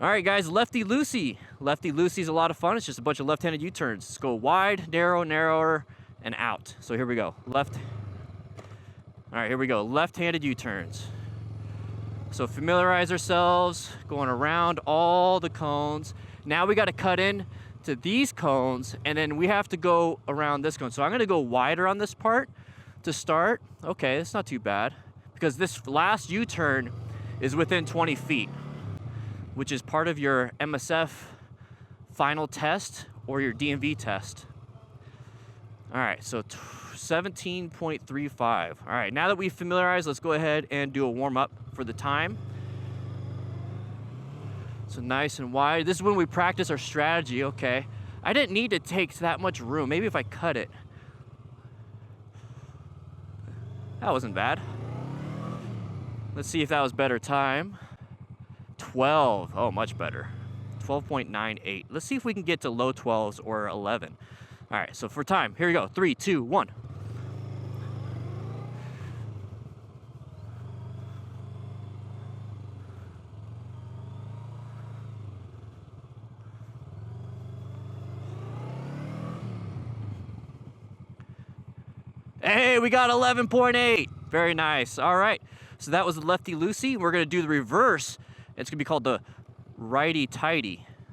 All right, guys, lefty-loosey. Lefty-loosey is a lot of fun. It's just a bunch of left-handed U-turns. Let's go wide, narrow, narrower, and out. So here we go. Left. All right, here we go. Left-handed U-turns. So familiarize ourselves, going around all the cones. Now we got to cut in to these cones, and then we have to go around this cone. So I'm going to go wider on this part to start. Okay, that's not too bad, because this last U-turn is within 20 feet, which is part of your MSF final test or your DMV test. All right, so 17.35. All right, now that we've familiarized, let's go ahead and do a warm-up for the time. So nice and wide. This is when we practice our strategy. Okay, I didn't need to take that much room. Maybe if I cut it. That wasn't bad. Let's see if that was better time. 12. Oh, much better. 12.98. Let's see if we can get to low 12s or 11. All right, so for time, here we go. 3, 2, 1. Hey, we got 11.8. Very nice. All right, so that was the lefty-loosey. We're going to do the reverse. It's going to be called the righty-tighty.